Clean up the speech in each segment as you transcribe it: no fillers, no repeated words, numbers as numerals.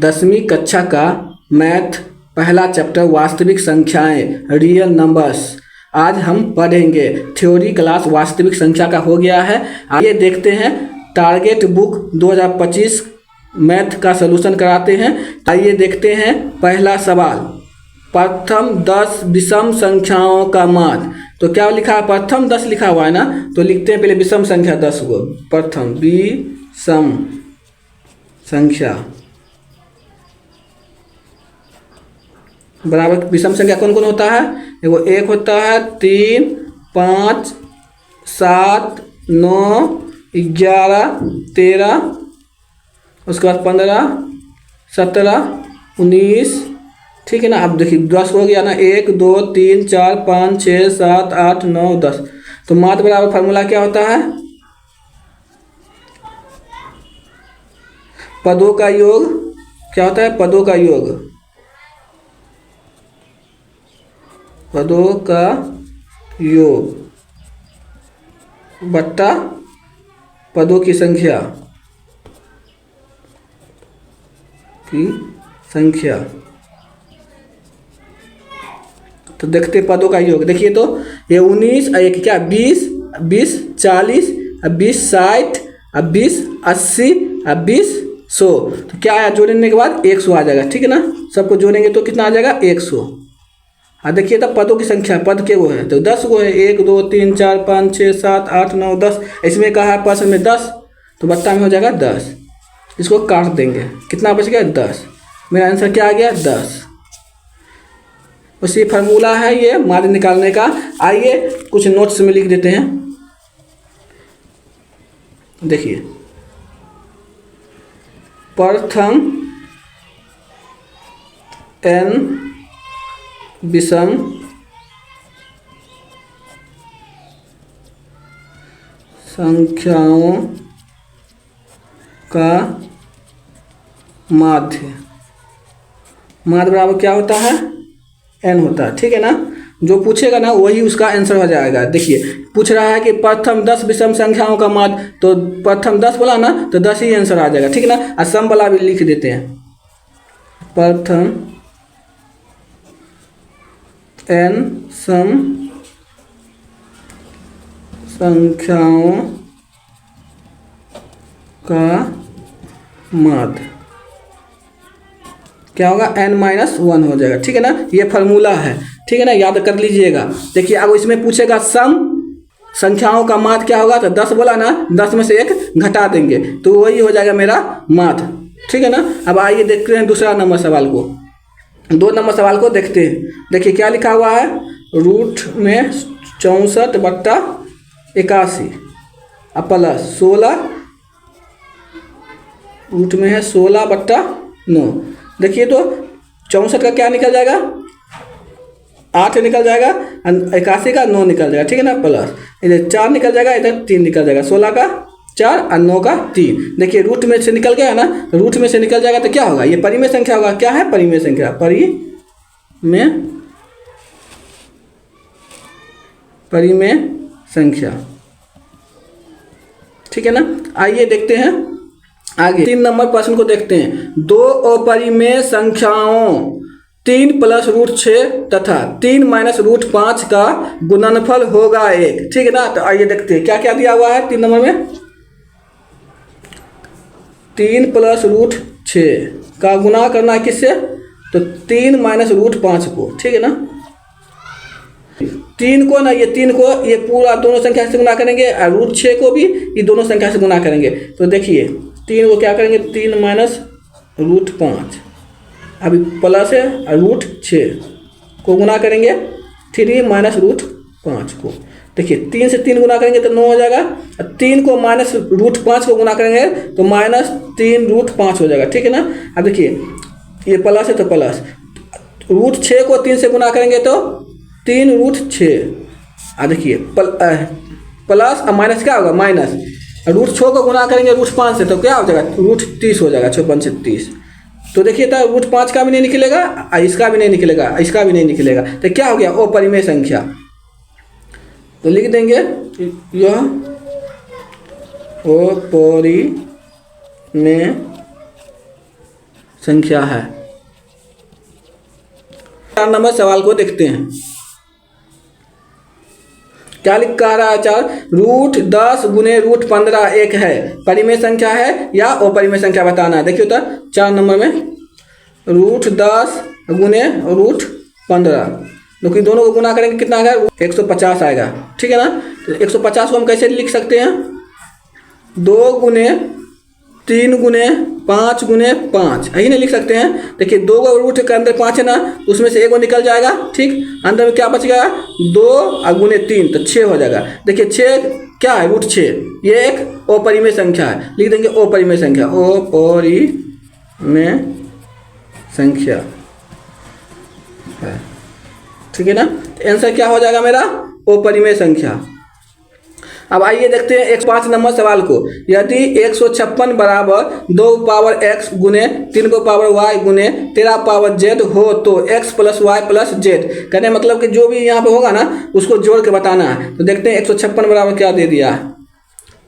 10वीं कक्षा का मैथ पहला चैप्टर वास्तविक संख्याएं रियल नंबर्स आज हम पढ़ेंगे। थ्योरी क्लास वास्तविक संख्या का हो गया है। आइए देखते हैं टारगेट बुक 2025 मैथ का सलूशन कराते हैं। आइए देखते हैं पहला सवाल। प्रथम 10 विषम संख्याओं का मान। तो क्या लिखा है? प्रथम 10 लिखा हुआ है ना, तो लिखते हैं पहले विषम संख्या 10 को। प्रथम विषम संख्या बराबर विषम संख्या कौन कौन होता है? देखो, एक होता है 3, 5, 7, 9, 11, 13, उसके बाद 15, 17, 19। ठीक है ना। अब देखिए 10 हो गया ना, 1, 2, 3, 4, 5, 6, 7, 8, 9, 10। तो मात्र बराबर फार्मूला क्या होता है? पदों का योग। क्या होता है? पदों का योग। पदों का योग बट्टा पदों की संख्या तो देखते पदों का योग। देखिए तो ये 19 एक क्या 20, 20 40, 20 60, 20 80, 20 100। तो क्या आया? जोड़ने के बाद 100 आ जाएगा। ठीक है ना। सबको जोड़ेंगे तो कितना आ जाएगा? 100। हाँ देखिए तब पदों की संख्या पद के वो है तो 10 गो है। 1 2 3 4 5 6 7 8 9 10। इसमें कहा है पर्सन में 10, तो बट्टा में हो जाएगा 10। इसको काट देंगे, कितना बच गया? 10। मेरा आंसर क्या आ गया? 10। उसी फार्मूला है ये माध्य निकालने का। आइए कुछ नोट्स में लिख देते हैं। देखिए, प्रथम n विषम संख्याओं का माध्य बराबर क्या होता है? n होता है। ठीक है ना। जो पूछेगा ना वही उसका आंसर हो जाएगा। देखिए पूछ रहा है कि प्रथम 10 विषम संख्याओं का माध्य, तो प्रथम 10 बोला ना तो 10 ही आंसर आ जाएगा। ठीक है ना। और सम वाला भी लिख देते हैं। प्रथम n सम संख्याओं का माध्य क्या होगा? n-1 हो जाएगा। ठीक है ना। ये फार्मूला है। ठीक है ना, याद कर लीजिएगा। देखिए अब इसमें पूछेगा सम संख्याओं का माध्य क्या होगा, तो 10 बोला ना, 10 में से 1 घटा देंगे तो वही हो जाएगा मेरा माध्य। ठीक है ना। अब आइए देखते हैं दूसरा नंबर सवाल को। 2 नंबर सवाल को देखते हैं। देखिए क्या लिखा हुआ है? रूट में 64 बट्टा 81 प्लस 16, रूट में है 16 बट्टा 9। देखिए तो 64 का क्या निकल जाएगा? 8 निकल जाएगा, 81 का 9 निकल जाएगा। ठीक है ना। प्लस इधर 4 निकल जाएगा, इधर 3 निकल जाएगा। 16 का 4 और 9 का 3। देखिए रूट में से निकल गया ना, रूट में से निकल जाएगा तो क्या होगा? ये परिमेय संख्या होगा। क्या है? परिमेय संख्या। परिमेय संख्या। ठीक है ना। आइए देखते हैं आगे 3 नंबर प्रश्न को देखते हैं। 2 अपरिमेय संख्याओं 3 + √6 तथा 3 - √5 का गुणनफल होगा 1। ठीक है ना। तो आइए देखते हैं क्या क्या दिया हुआ है 3 नंबर में। 3 + √6 का गुना करना है किससे? तो 3 - √5 को। ठीक है ना। 3 को ना, ये 3 को ये पूरा दोनों संख्या से गुना करेंगे और √6 को भी ये दोनों संख्या से गुना करेंगे। तो देखिए 3 को क्या करेंगे? 3 - √5 अभी प्लस है और √6 को गुना करेंगे 3 - √5 को। देखिए 3 से 3 गुना करेंगे तो 9 हो जाएगा। 3 को -√5 को गुना करेंगे तो -3 √5 हो जाएगा। ठीक है ना। अब देखिए ये प्लस है तो प्लस, √6 को 3 से गुना करेंगे तो 3 √6। देखिए प्लस और माइनस क्या होगा? माइनस। √6 को गुना करेंगे √5 से तो क्या हो जाएगा? √30 हो जाएगा। 56 से 30। तो देखिए तो √5 का भी नहीं निकलेगा, इसका भी नहीं निकलेगा, इसका भी नहीं निकलेगा। तो क्या हो गया? अपरिमेय संख्या। तो लिख देंगे यह अपरिमेय संख्या है। 4 नंबर सवाल को देखते हैं। क्या लिखा रहा है? 4 √10 गुने √15 एक है, परिमेय संख्या है या अपरिमेय संख्या बताना है। देखिए तो 4 नंबर में √10 गुने √15, क्योंकि दोनों को गुना करेंगे कितना आएगा? 150 आएगा, ठीक है ना। तो 150 को हम कैसे लिख सकते हैं? 2 गुने 3 गुने 5 गुने 5 यही नहीं लिख सकते हैं। देखिए 2 का रूट के अंदर 5 है ना, उसमें से 1 निकल जाएगा, ठीक। अंदर में क्या बच गया? 2 और गुने 3 तो 6 हो जाएगा। देखिए 6 क्या है? √6, ये एक अपरिमेय संख्या है, लिख देंगे अपरिमेय संख्या, अपरिमेय संख्या है, ठीक है ना। तो आंसर क्या हो जाएगा मेरा? अपरिमेय संख्या। अब आइए देखते हैं 105 नंबर सवाल को। यदि 156 बराबर 2 पावर x गुने 3 को पावर y गुने 13 पावर z हो तो x plus y plus z, कहने मतलब कि जो भी यहाँ पे होगा ना उसको जोड़ के बताना है। तो देखते हैं 156 बराबर क्या दे दिया है?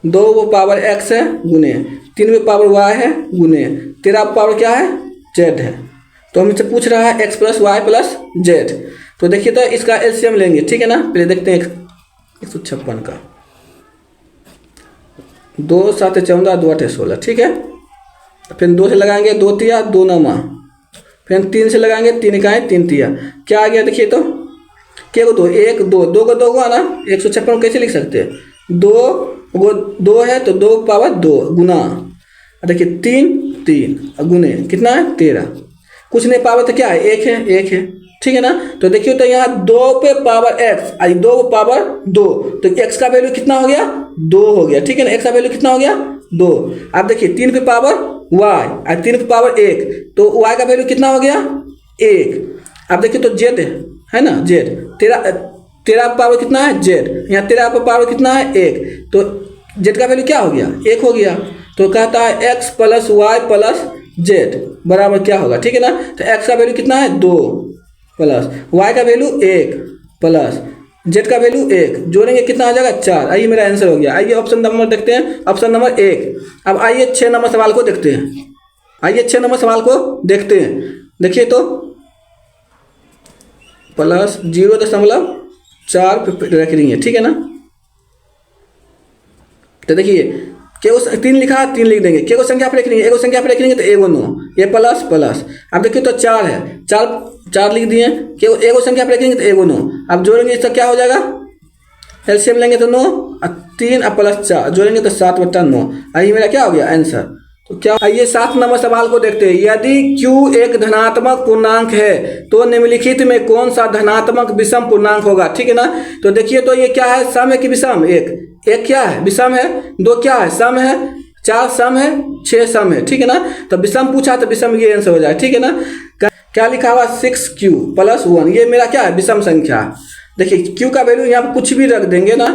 2 पावर x है गुने 3 पावर y है गुने 13 पावर क्या है? z है। तो हमसे पूछ रहा है x plus y plus z. तो देखिए तो इसका एलसीएम लेंगे, ठीक है ना। पहले देखते हैं 156 का। 2 7 14 2 8 16, ठीक है। फिर 2 से लगाएंगे 2 तिया 2 9, फिर 3 से लगाएंगे 3 इकाई 3 तिया, क्या आ गया? देखिए तो क्या को 2 1 2 2 को 2 हुआ ना। 156 को कैसे लिख सकते हैं? 2 वो 2 है तो 2 पावर 2 गुना, देखिए 3 3 गुने कितना है? 13, कुछ नहीं पावर तो क्या है? 1 है, 1 है, ठीक है ना। तो देखिए तो यहाँ 2 पे पावर x, 2 पावर 2, तो x का वैल्यू कितना हो गया? 2 हो गया, ठीक है ना। x का वैल्यू कितना हो गया? 2। अब देखिए 3 पे पावर y और 3 पे पावर 1, तो y का वैल्यू कितना हो गया? 1। अब देखिए तो z है ना, z 13 पावर कितना है? z, यहाँ 13 पे पावर कितना है? 1, तो z का वैल्यू क्या हो गया? 1 हो गया। तो कहता है x plus y plus z बराबर क्या होगा, ठीक है ना। तो x का वैल्यू कितना है? 2 प्लस y का वैल्यू 1 प्लस z का वैल्यू 1, जोड़ेंगे कितना आ जाएगा? 4। आइए मेरा आंसर हो गया। आइए ऑप्शन नंबर देखते हैं, ऑप्शन नंबर 1। अब आइए 6 नंबर सवाल को देखते हैं। आइए 6 नंबर सवाल को देखते हैं। देखिए तो प्लस 0.4 रख देंगे, ठीक है ना। तो देखिए क्या 3 लिखा है, 3 लिख देंगे। क्या को संख्या पर लिख लेंगे? एगो संख्या पर लिख लेंगे तो एगो 9, ये प्लस प्लस। अब देखिए तो 4 है, 4 लिख दिए। क्या एगो संख्या पर लिख लेंगे तो एगो 9। अब जोड़ेंगे इसका क्या हो जाएगा? एलसीएम लेंगे तो 9 और 3 और प्लस 4 जोड़ेंगे तो 7/9। आइए मेरा क्या हो गया आंसर? तो क्या? आइए 7 नंबर सवाल को देखते हैं। यदि q एक धनात्मक पूर्णांक है तो निम्नलिखित में कौन सा धनात्मक विषम पूर्णांक होगा, ठीक है ना। तो देखिए तो ये क्या है? सम है कि विषम? एक क्या है? विषम है। 2 क्या है? सम है। 4 सम है। 6 सम है, ठीक है ना। तो विषम पूछा तो विषम ये आंसर हो जाए, ठीक है ना। क्या लिखा हुआ? 6q + 1, ये मेरा क्या है? विषम संख्या। देखिए q का वैल्यू यहाँ पर कुछ भी रख देंगे ना,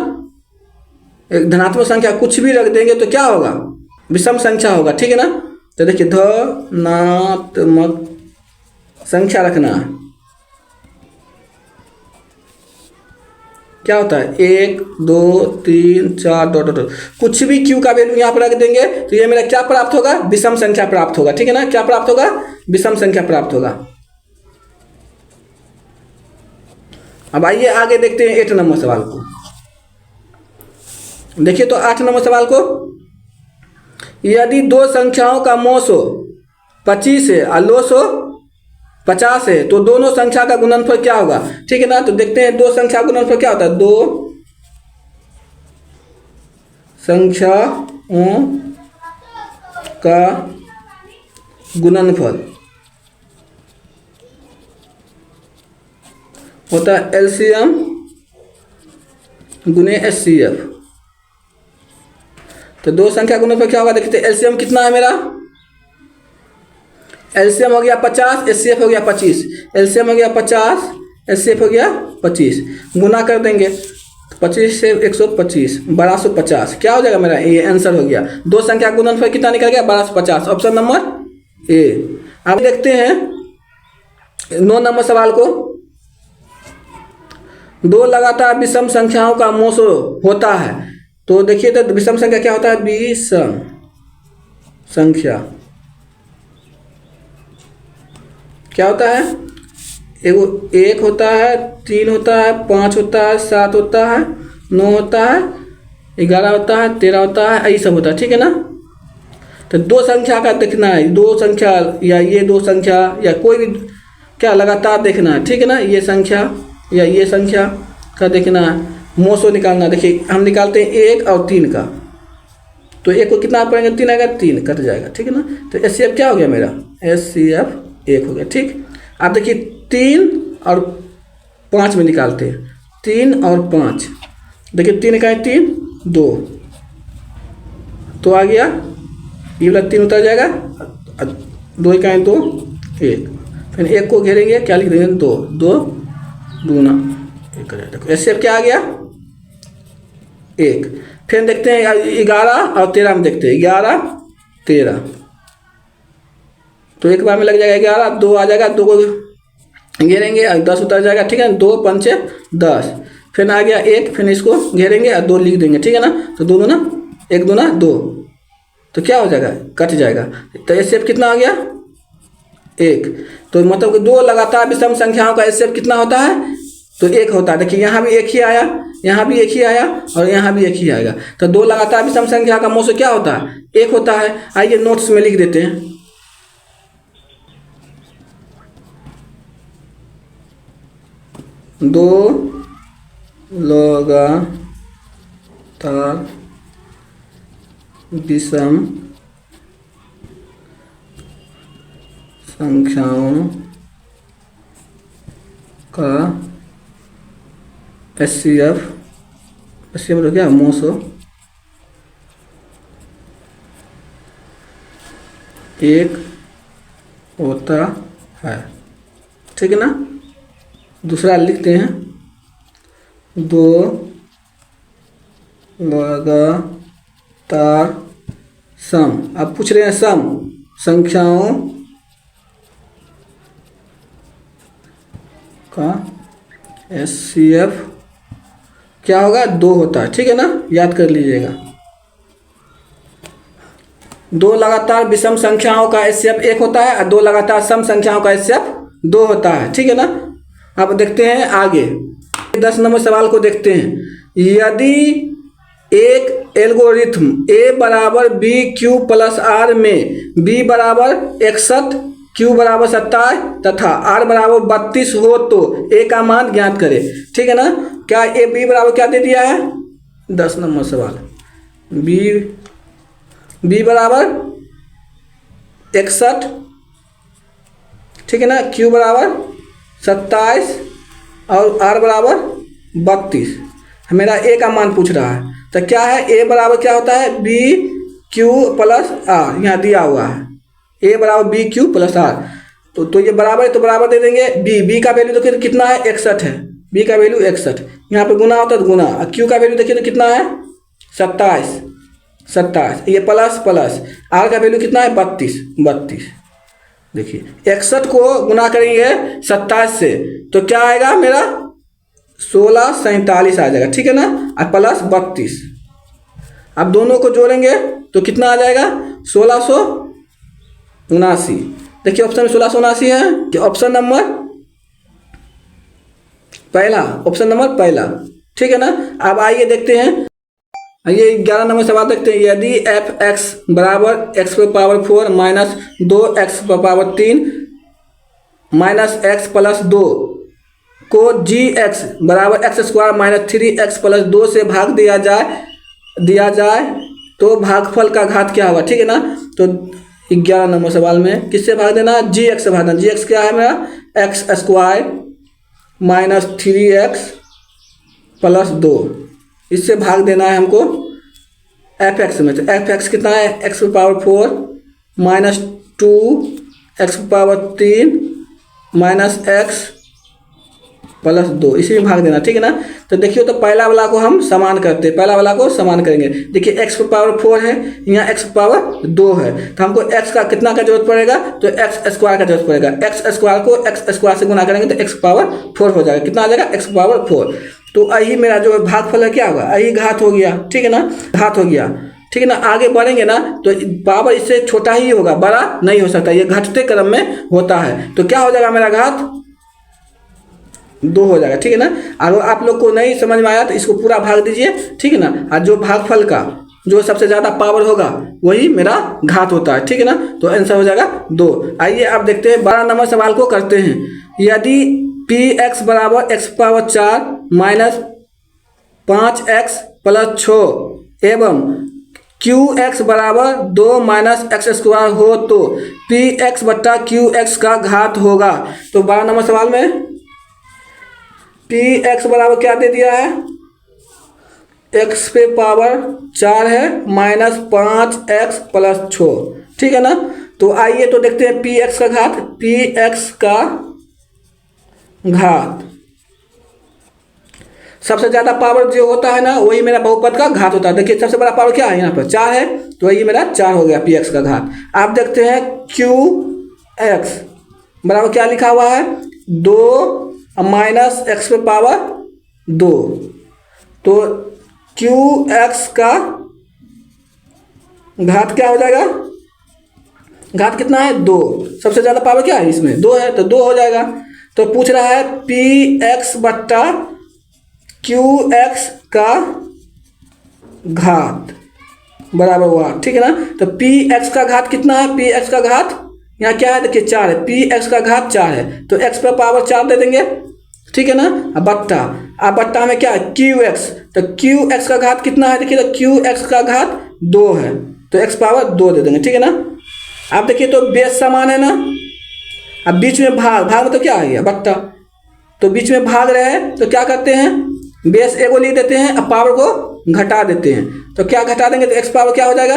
एक धनात्मक संख्या कुछ भी रख देंगे तो क्या होगा? विषम संख्या होगा, ठीक है ना। तो देखिए धनात्मक संख्या रखना है, क्या होता है? 1 2 3 4 कुछ भी q का वैल्यू यहाँ पर रख देंगे तो ये मेरा क्या प्राप्त होगा? विषम संख्या प्राप्त होगा, ठीक है ना। क्या प्राप्त होगा? विषम संख्या प्राप्त होगा। अब आइए आगे देखते हैं 8 नंबर सवाल को। देखिए तो 8 नंबर सवाल को, यदि 2 संख्याओं का मोसो 25 है और लोसो 50 है तो दोनों संख्या का गुणनफल क्या होगा, ठीक है ना। तो देखते हैं 2 संख्या का गुणनफल क्या होता है? 2 संख्याओं का गुणनफल होता है एलसीएम गुने एचसीएफ। तो 2 संख्या गुणनफल क्या होगा? देखते हैं एलसीएम कितना है मेरा? एलसीएम हो गया 50, एचसीएफ हो गया 25। एलसीएम हो गया 50, एचसीएफ हो गया 25, गुना कर देंगे 25 से 125 1250, क्या हो जाएगा मेरा? ये आंसर हो गया। 2 संख्या गुणनफल कितना निकल गया? 1250, ऑप्शन नंबर ए। अब देखते हैं 9 नंबर सवाल को। 2 लगातार विषम संख्याओं का मोसो होता है तो देखिए तो विषम संख्या क्या होता है? विषम संख्या क्या होता है, एगो 1 होता है, 3 होता है, 5 होता है, 7 होता है, 9 होता है, 11 होता है, 13 होता है, यही सब होता है, ठीक है ना। तो दो संख्या का देखना है, दो संख्या या ये दो संख्या या कोई भी क्या लगातार देखना है, ठीक है ना। ये संख्या या ये संख्या का देखना है, मोसो निकालना। देखिए हम निकालते हैं 1 और 3 का, तो 1 को कितना पड़ेंगे, 3 आएगा, 3 कट जाएगा, ठीक है ना। तो HCF क्या हो गया मेरा, HCF 1 हो गया, ठीक। आप देखिए 3 और 5 में निकालते हैं, 3 और 5, देखिए 3 का है 3, 2 तो आ गया, ये वाला 3 उतर जाएगा, 2 का है 2, 1, फिर 1 को घेरेंगे, क्या लिख देंगे, 2, 2 दूना 1 देखो HCF क्या आ गया, 1। फिर देखते हैं 11 और 13 में, देखते हैं 11 13, तो एक बार में लग जाएगा 11, 2 आ जाएगा, 2 को घेरेंगे और 10 उतर जाएगा, ठीक है। 2 पंचे 10, फिर आ गया 1, फिर इसको घेरेंगे और 2 लिख देंगे, ठीक है ना। तो 2 दूना 1 दूना 2, तो क्या हो जाएगा, कट जाएगा। तो HCF कितना आ गया, 1। तो मतलब कि 2 लगातार विषम संख्याओं का HCF कितना होता है, तो 1 होता है। देखिए यहाँ भी 1 ही आया, यहाँ भी 1 ही आया और यहाँ भी 1 ही आएगा। तो 2 लगातार विषम संख्या का मोसो क्या होता है, 1 होता है। आइए नोट्स में लिख देते हैं, 2 लगातार विषम संख्याओं का HCF मतलब क्या, मोसो 1 होता है, ठीक है ना। दूसरा लिखते हैं, 2 लगातार सम, अब पूछ रहे हैं सम संख्याओं का HCF क्या होगा, 2 होता है, ठीक है ना, याद कर लीजिएगा। 2 लगातार विषम संख्याओं का HCF 1 होता है और 2 लगातार सम संख्याओं का HCF 2 होता है, ठीक है ना। अब देखते हैं आगे 10 नंबर सवाल को देखते हैं। यदि एक एल्गोरिथ्म A बराबर BQ प्लस R में B बराबर 61, Q बराबर 27 तथा R बराबर 32 हो तो A का मान ज्ञात करें, ठीक है ना। क्या A B बराबर क्या दे दिया है, 10 नंबर सवाल, B बराबर 61, ठीक है ना, Q बराबर 27 और R बराबर 32, मेरा A का मान पूछ रहा है। तो क्या है, A बराबर क्या होता है, BQ प्लस R, यहाँ दिया हुआ है A बराबर BQ प्लस R, तो ये बराबर है तो बराबर दे देंगे। B का वैल्यू देखिए तो कितना है, 61 है, B का वैल्यू 61, यहाँ पे गुना होता है तो गुना, Q का वैल्यू देखिए तो कितना है, 27, ये प्लस प्लस, R का वैल्यू कितना है, 32। देखिए 61 को गुना करेंगे 27 से तो क्या आएगा मेरा, 1647 आ जाएगा, ठीक है ना, और प्लस 32। अब दोनों को जोड़ेंगे तो कितना आ जाएगा, 1679। देखिए ऑप्शन में 1679 है कि ऑप्शन नंबर पहला, ठीक है ना। अब आइए देखते हैं, ये 11 नंबर सवाल देखते हैं। यदि f(x) बराबर x पर पावर 4 माइनस 2x पर पावर 3 माइनस x प्लस 2 को gx बराबर x square minus 3x plus 2 से भाग दिया जाए तो भागफल का घात क्या होगा, ठीक है ना। तो 11 नंबर सवाल में किससे भाग देना, gx से भाग देना। gx क्या है मेरा, x square minus 3x plus 2, इससे भाग देना है हमको fx में। तो fx कितना है, x power 4 minus 2 x power 3 minus x plus 2, इसी में भाग देना, ठीक है ना। तो देखिए तो पहला वाला को हम समान करते हैं, पहला वाला को समान करेंगे। देखिए x पावर 4 है, यहाँ x पावर 2 है, तो हमको x का कितना का जरूरत पड़ेगा, तो x स्क्वायर का जरूरत पड़ेगा। x स्क्वायर को x स्क्वायर से गुना करेंगे तो x पावर 4 हो जाएगा, कितना आ जाएगा, x पावर 4। तो यही मेरा जो भागफल है क्या होगा, यही घात हो गया, ठीक है ना, घात हो गया। ठीक है ना। आगे बढ़ेंगे ना तो पावर इससे छोटा ही होगा, बड़ा नहीं हो सकता, ये घटते क्रम में होता है। तो क्या हो जाएगा मेरा घात 2 हो जाएगा, ठीक है ना। अगर आप लोग को नहीं समझ में आया तो इसको पूरा भाग दीजिए, ठीक है ना। और जो भागफल का जो सबसे ज़्यादा पावर होगा वही मेरा घात होता है, ठीक है ना। तो आंसर हो जाएगा 2। आइए आप देखते हैं 12 नंबर सवाल को करते हैं। यदि पी एक्स बराबर x power 4 minus 5x plus 6 एवं क्यू एक्स बराबर 2 माइनस एक्स स्क्वायर हो तो पी एक्स बट्टा क्यू एक्स का घात होगा। तो 12 नंबर सवाल में पी एक्स बराबर क्या दे दिया है, एक्स पे पावर 4 है माइनस 5x प्लस 6, ठीक है ना। तो आइए तो देखते हैं पी एक्स का घात। पी एक्स का घात सबसे ज़्यादा पावर जो होता है ना वही मेरा बहुपद का घात होता है। देखिए सबसे बड़ा पावर क्या है, यहाँ पर 4 है, तो ये मेरा 4 हो गया पी एक्स का घात। आप देखते हैं क्यू एक्स बराबर क्या लिखा हुआ है, 2 माइनस एक्स पे पावर 2। तो क्यू एक्स का घात क्या हो जाएगा, घात कितना है 2। सबसे ज़्यादा पावर क्या है इसमें 2 है, तो 2 हो जाएगा। तो पूछ रहा है पी एक्स बट्टा क्यू एक्स का घात बराबर हुआ, ठीक है ना। तो पी एक्स का घात कितना है, पी एक्स का घात यहाँ क्या है देखिए 4 है, पी एक्स का घात 4 है, तो एक्स पर पावर 4 दे देंगे, ठीक है ना। अब बट्टा में क्या है क्यू एक्स, तो क्यू एक्स का घात कितना है देखिए, तो क्यू एक्स का घात 2 है, तो एक्स पावर 2 दे देंगे, ठीक है ना। आप देखिए तो बेस समान है ना, अब बीच में भाग में तो क्या है बट्टा, तो बीच में भाग रहे हैं तो क्या करते हैं बेस एगो लिख देते हैं, अब पावर को घटा देते हैं। तो क्या घटा देंगे तो एक्स पावर क्या हो जाएगा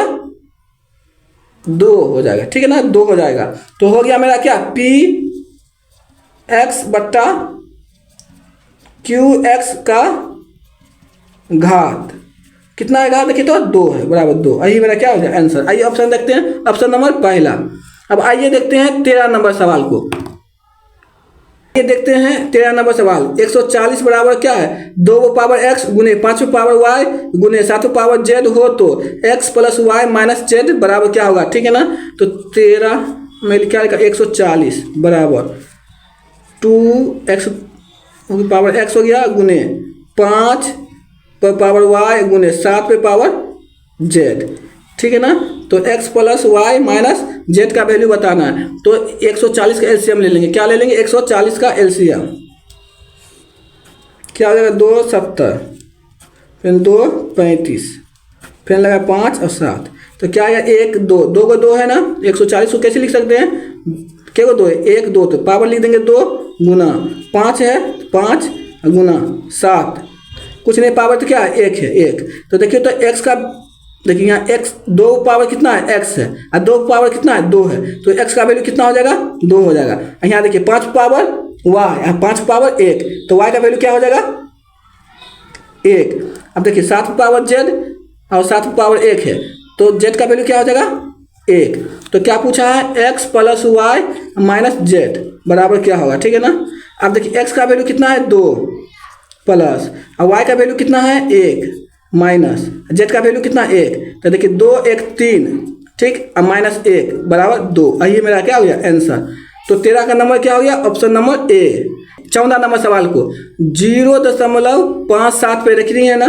2 हो जाएगा, ठीक है ना, 2 हो जाएगा। तो हो गया मेरा क्या पी एक्स बट्टा क्यू एक्स का घात कितना है, घात देखिए तो 2 है बराबर 2। आइए मेरा क्या हो जाए आंसर। आइए ऑप्शन देखते हैं, ऑप्शन नंबर पहला। अब आइए देखते हैं 13 नंबर सवाल को। ये देखते हैं 13 नंबर सवाल। 140 बराबर क्या है, 2 पावर x गुने 5 पावर y गुने 7 पावर z हो तो x plus y minus z बराबर क्या होगा, ठीक है ना। तो 13 में क्या लिखा 140 बराबर 2x पावर x हो गया गुने 5 पर पावर y गुने 7 पे पावर z, ठीक है ना। तो x plus y minus z का वैल्यू बताना है। तो 140 का एलसीएम ले लेंगे, क्या ले लेंगे 140 का एलसीएम क्या हो जाएगा 2 70 फिर 2 35 फिर लगा 5 और 7, तो क्या है 1 2 2 को 2 है ना, 140 को कैसे लिख सकते हैं, क्या को 2 है 1 2, तो पावर लिख देंगे 2 गुना 5 है 5 गुना 7, कुछ नहीं पावर तो क्या है 1 है 1। तो देखिए तो x का देखिए यहाँ x 2 पावर कितना है x है और 2 पावर कितना है 2 है, तो x का वैल्यू कितना हो जाएगा 2 हो जाएगा। यहाँ देखिए 5 पावर y यहाँ 5 पावर 1, तो y का वैल्यू क्या हो जाएगा 1। अब देखिए 7 पावर z और 7 पावर 1 है, तो z का वैल्यू क्या हो जाएगा 1। तो क्या पूछा है x plus y minus z बराबर क्या होगा, ठीक है ना। अब देखिए x का वैल्यू कितना है 2 प्लस और y का वैल्यू कितना है 1 माइनस जेड का वैल्यू कितना 1, तो देखिए 2 1 3, ठीक, अब माइनस 1 बराबर 2। आइए मेरा क्या हो गया आंसर। तो 13 का नंबर क्या हो गया ऑप्शन नंबर ए। 14 नंबर सवाल को 0.57 पे रख रही है ना,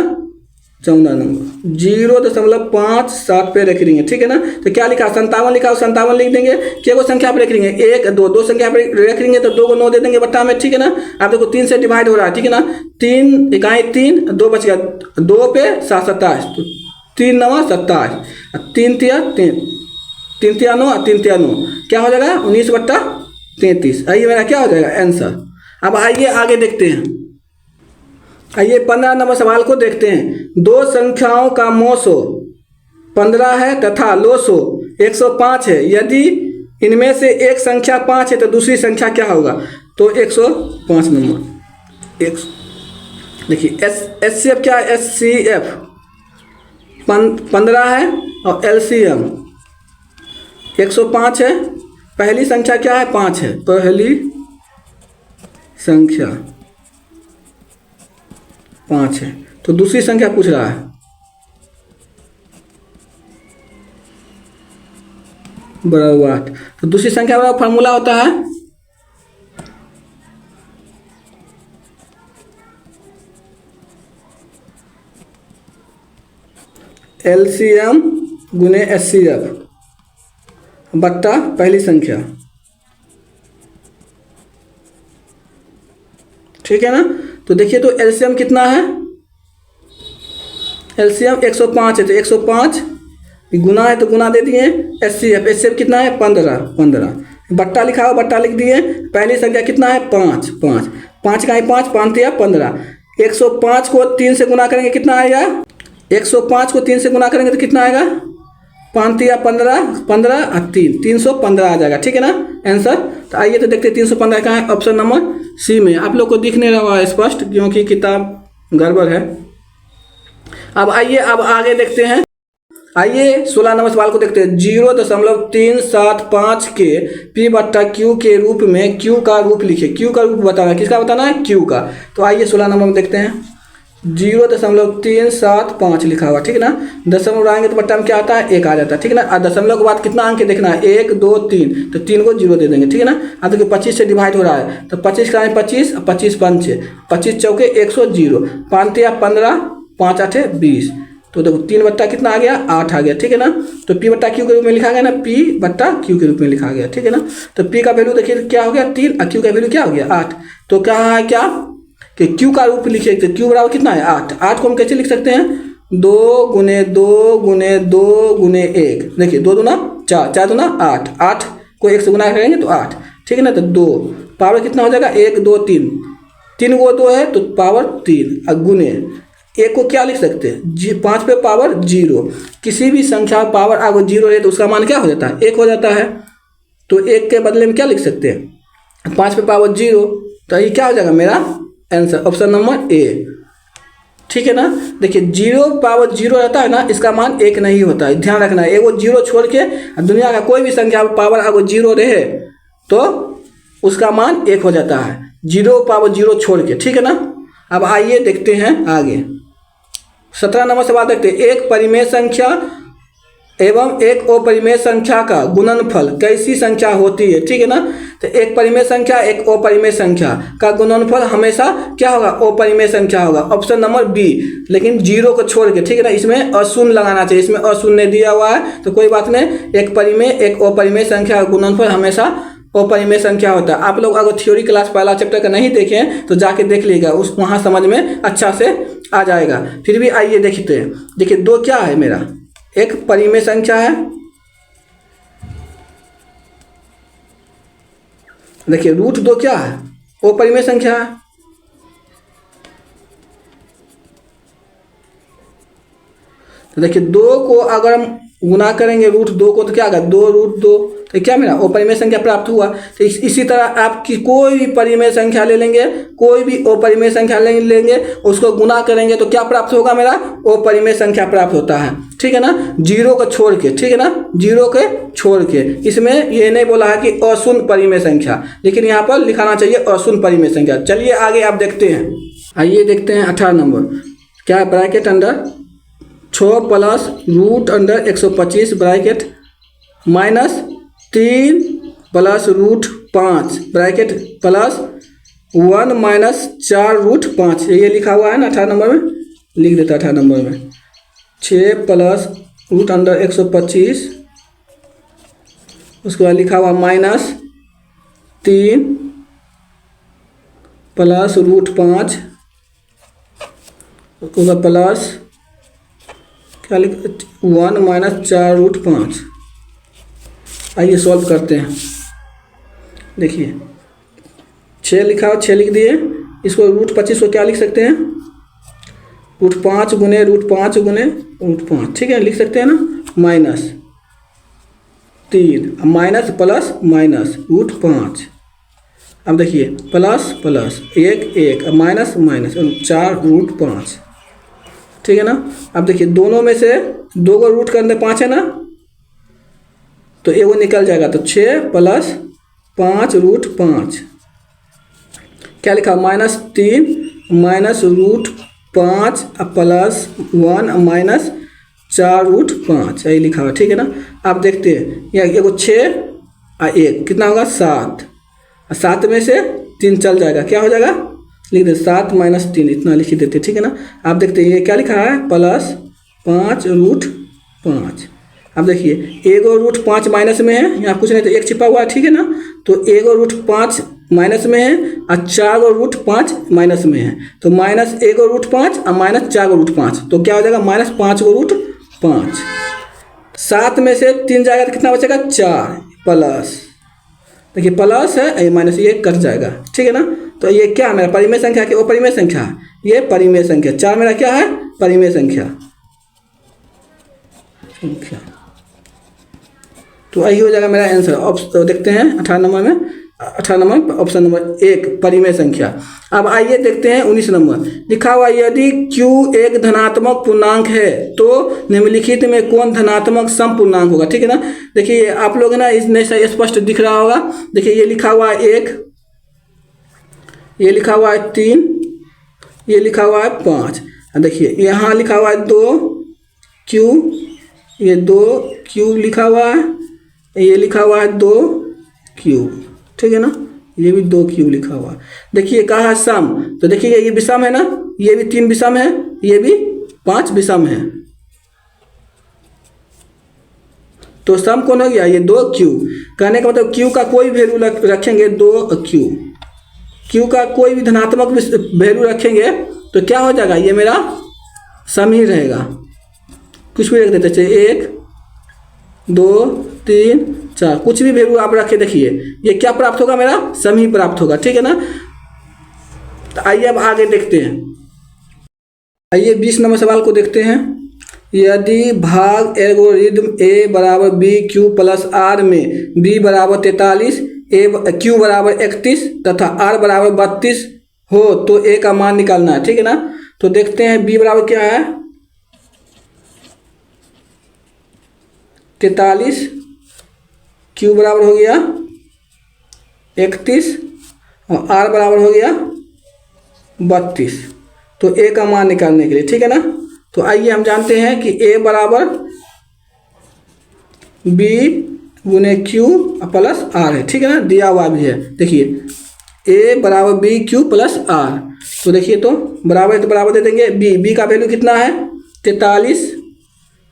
14 नंबर 0.57 पे रख रही है, ठीक है ना। तो क्या लिखा 57 लिखा, 57 लिख देंगे। क्या को संख्या पे रख रही है 1 2 2 संख्या पे रख रही है, तो 2 को 9 दे देंगे बट्टा में, ठीक है ना। आप देखो 3 से डिवाइड हो रहा है, ठीक है ना, 3 इकाई 3 2 बच गया, 2 पे 7 27, तो 3 9 27, 3 तिया 3 3 तिया 9 3 तिया 9 क्या हो जाएगा 19/33। आइए मेरा क्या हो जाएगा आंसर। अब आइए आगे देखते हैं। आइए 15 नंबर सवाल को देखते हैं। 2 संख्याओं का मोसो 15 है तथा लोसो 105 है। यदि इनमें से एक संख्या 5 है तो दूसरी संख्या क्या होगा। तो 105 नंबर एक देखिए एस सी एफ क्या है, एस सी एफ 15 है और एलसीएम 105 है। पहली संख्या क्या है 5 है, पहली संख्या 5 है, तो दूसरी संख्या पूछ रहा है बराबर 8। तो दूसरी संख्या का फॉर्मूला होता है LCM गुने HCF बट्टा पहली संख्या, ठीक है ना। तो देखिए तो LCM कितना है, LCM 105 है, तो 105 गुना है तो गुना दे दिए। HCF कितना है 15 बट्टा लिखा हो बट्टा लिख दिए। पहली संख्या कितना है 5 का 5 5 दिया 15। 105 को 3 से गुना करेंगे कितना आएगा, 105 को 3 से गुना करेंगे तो कितना आएगा, 5 या 15 और 315 आ जाएगा, ठीक है ना आंसर। तो आइए तो देखते हैं 315 कहाँ है, ऑप्शन नंबर सी में। आप लोग को दिख नहीं रहा है स्पष्ट क्योंकि किताब गड़बड़ है। अब आइए अब आगे देखते हैं। आइए 16 नंबर सवाल को देखते हैं। 0.375 के P बट्टा Q के रूप में Q का रूप लिखे। Q का रूप बताना है, किसका बताना है, Q का। तो आइए 16 नंबर में देखते हैं। 0.375 लिखा हुआ, ठीक है ना। दशमलव उड़ाएंगे तो बट्टा में क्या आता है 1 आ जाता है, ठीक है ना। और दशमलव के बाद कितना अंक देखना है 1 2 3, तो 3 को 0 दे देंगे, ठीक है ना। अब देखिए 25 से डिवाइड हो रहा है तो 25 का 25 25 5 25 चौके 100 5 या 15 5 8 20, तो देखो 3 बट्टा कितना आ गया 8 आ गया, ठीक है ना। तो P बट्टा Q के रूप में लिखा गया ना, P बट्टा Q के रूप में लिखा गया, ठीक है ना। तो P का वैल्यू देखिए क्या हो गया 3 और Q का वैल्यू क्या हो गया 8। तो क्या है क्या कि Q का रूप लिखे, तो Q बराबर कितना है 8 को हम कैसे लिख सकते हैं 2 गुने 2 गुने 2 गुने 1, देखिए 2 दूना 4 4 दूना 8 को 1 से गुना करेंगे तो 8, ठीक है ना। तो 2 पावर कितना हो जाएगा 1 2 3 को 2 है तो पावर 3 और गुने 1 को क्या लिख सकते हैं 5 पे पावर 0। किसी भी संख्या पावर अगर 0 है तो उसका मान क्या हो जाता है 1 हो जाता है। तो 1 के बदले में क्या लिख सकते हैं 5 पे पावर 0, तो ये क्या हो जाएगा मेरा आंसर ऑप्शन नंबर ए, ठीक है ना। देखिए 0 पावर 0 रहता है ना, इसका मान 1 नहीं होता है, ध्यान रखना है। वो 0 छोड़ के दुनिया का कोई भी संख्या पावर अगर 0 रहे तो उसका मान 1 हो जाता है, 0 पावर 0 छोड़ के, ठीक है ना। अब आइए देखते हैं आगे 17 नंबर सवाल देखते हैं। एक परिमेय संख्या एवं एक अपरिमेय संख्या का गुणनफल कैसी संख्या होती है, ठीक है ना। तो एक परिमेय संख्या एक अपरिमेय संख्या का गुणनफल हमेशा क्या होगा अपरिमेय संख्या होगा, ऑप्शन नंबर बी। लेकिन 0 को छोड़ के, ठीक है ना, इसमें अशून्य लगाना चाहिए, इसमें अशून्य दिया हुआ है तो कोई बात नहीं। एक परिमेय एक अपरिमेय संख्या का गुणनफल हमेशा अपरिमेय संख्या होता है। आप लोग अगर थ्योरी क्लास पहला चैप्टर का नहीं देखें तो जाके देख लीजिएगा, उस वहाँ समझ में अच्छा से आ जाएगा। फिर भी आइए देखते हैं। देखिए 2 क्या है मेरा एक परिमेय संख्या है, देखिए √2 क्या है वो परिमेय संख्या है। तो देखिए 2 को अगर हम गुना करेंगे √2 को तो क्या आएगा 2√2, तो क्या मेरा अपरिमेय संख्या प्राप्त हुआ। तो इसी तरह आपकी कोई भी परिमेय संख्या ले लेंगे, कोई भी अपरिमेय संख्या लेंगे, उसको गुना करेंगे तो क्या प्राप्त होगा मेरा अपरिमेय संख्या प्राप्त होता है, ठीक है ना। 0 को छोड़ के, ठीक है ना, 0 के छोड़ के। इसमें ये नहीं बोला है कि अशून्य परिमेय संख्या, लेकिन यहाँ पर लिखाना चाहिए अशून्य परिमेय संख्या। चलिए आगे आप देखते हैं। आइए देखते हैं 18 नंबर क्या है, bracket under 6 plus root under 125 bracket minus 3 plus √5 bracket plus 1 minus 4√5, ये लिखा हुआ है ना 18 नंबर में, लिख देता 18 नंबर में। 6 प्लस रूट अंडर 125, उसके बाद लिखा हुआ माइनस 3 प्लस √5, उसके बाद प्लस क्या लिख 1 माइनस 4√5। आइए सॉल्व करते हैं। देखिए 6 लिखा हो 6 लिख दिए, इसको √25 को क्या लिख सकते हैं √5 गुने √5 गुने √5, ठीक है लिख सकते हैं ना, माइनस 3 माइनस प्लस माइनस √5। अब देखिए प्लस प्लस 1 माइनस माइनस 4√5, ठीक है ना। अब देखिए दोनों में से 2 को रूट करने 5 है ना, तो ये वो निकल जाएगा। तो 6 प्लस 5√5 क्या लिखा माइनस 3 माइनस √5 प्लस 1 माइनस 4√5 यही लिखा हुआ, ठीक है ना। आप देखते हैं यहाँ एगो 6 और 1 कितना होगा 7, और 7 में से 3 चल जाएगा, क्या हो जाएगा लिख दे 7 - 3 इतना लिख देते, ठीक है ना। आप देखते हैं ये क्या लिखा है +5√5। अब देखिए एगो √5 माइनस में है, यहाँ कुछ नहीं तो 1 छिपा हुआ है, ठीक है ना। तो एगो √5 माइनस में है और 4 √5 माइनस में है, तो -1/5 और -4/5, तो क्या हो जाएगा -5/5। 7 में से 3 जाएगा तो कितना बचेगा 4 प्लस, देखिए प्लस है ये माइनस ये कट जाएगा, ठीक है ना। तो ये क्या है मेरा परिमेय संख्या कि अपरिमेय संख्या है, ये परिमेय संख्या 4 मेरा क्या है परिमेय संख्या। तो यही हो जाएगा मेरा आंसर। तो देखते हैं 18 नंबर में, 18 नंबर ऑप्शन नंबर 1 परिमेय संख्या। अब आइए देखते हैं 19 नंबर लिखा हुआ यदि Q एक धनात्मक पूर्णांक है तो निम्नलिखित में कौन धनात्मक समपूर्णांक होगा, ठीक है ना। देखिए आप लोग ना इसमें से स्पष्ट दिख रहा होगा, देखिए ये लिखा हुआ है 1, ये लिखा हुआ है 3, ये लिखा हुआ है 5, देखिए यहाँ लिखा हुआ है 2Q, ये 2Q लिखा हुआ है, ये लिखा हुआ है 2Q, ठीक है ना, ये भी 2Q लिखा हुआ है। देखिए कहा है सम, तो देखिए ये विषम है ना, ये भी 3 विषम है, ये भी 5 विषम है, तो सम कौन हो गया ये 2Q। कहने का मतलब Q का कोई वैल्यू रखेंगे 2Q, Q का कोई भी धनात्मक वैल्यू रखेंगे तो क्या हो जाएगा ये मेरा सम ही रहेगा, कुछ भी रख देते चाहिए 1 2 3 4 कुछ भी वैल्यू आप रखे, देखिए ये क्या प्राप्त होगा मेरा सम ही प्राप्त होगा, ठीक है ना। तो आइए अब आगे देखते हैं, आइए 20 नंबर सवाल को देखते हैं। यदि भाग एल्गोरिदम A = BQ + R में B = 43 Q = 31 तथा R = 32 हो तो A का मान निकालना है, ठीक है ना। तो देखते हैं B बराबर क्या है 43, Q बराबर हो गया 31 और R बराबर हो गया 32, तो A का मान निकालने के लिए, ठीक है ना। तो आइए हम जानते हैं कि A बराबर B × Q + R है, ठीक है ना, दिया हुआ भी है। देखिए A = BQ + R, तो देखिए तो बराबर है तो बराबर दे देंगे। B का वैल्यू कितना है 43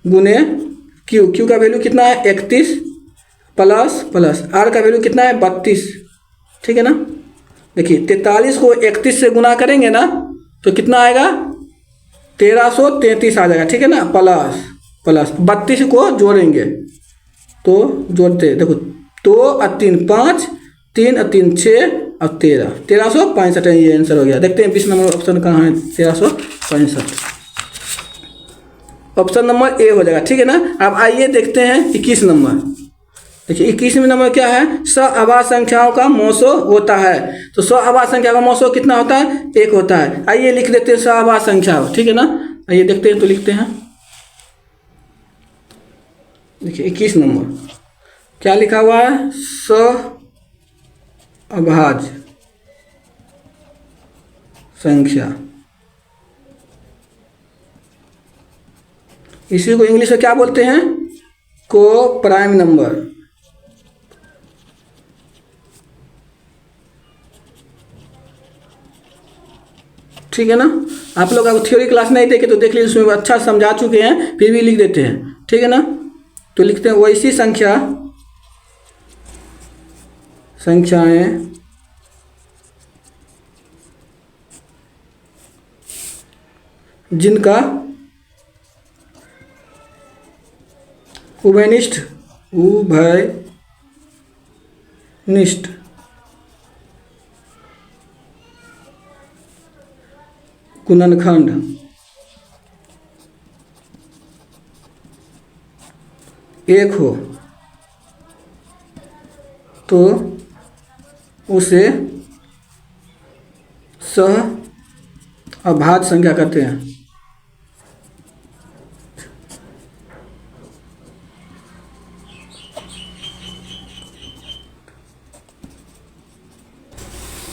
× Q का वैल्यू कितना है 31 प्लस R का वैल्यू कितना है 32, ठीक है ना। देखिए 43 को 31 से गुना करेंगे ना तो कितना आएगा 1333 आ जाएगा, ठीक है ना, प्लस 32 को जोड़ेंगे तो जोड़ते देखो 2 और 3 5, 3 और 3 6 और 1365 ये आंसर हो गया। देखते हैं 20 नंबर ऑप्शन कहाँ है 1365, ऑप्शन नंबर ए हो जाएगा, ठीक है ना। अब आइए देखते हैं 21 नंबर। देखिए 21वें नंबर क्या है सअभाज्य संख्याओं का मौसो होता है, तो सअभाज्य संख्या का मौसो कितना होता है 1 होता है। आइए लिख देते हैं सअभाज्य संख्या, ठीक है ना। आइए देखते हैं तो लिखते हैं, देखिए 21 नंबर क्या लिखा हुआ है सअभाज्य संख्या, इसी को इंग्लिश में क्या बोलते हैं को प्राइम नंबर, ठीक है ना। आप लोग अब थ्योरी क्लास नहीं देखे तो देख लीजिए, उसमें अच्छा समझा चुके हैं, फिर भी लिख देते हैं, ठीक है ना। तो लिखते हैं वैसी संख्याएं जिनका उभयनिष्ठ गुणनखंड एक हो तो उसे सअभाज्य संख्या कहते हैं।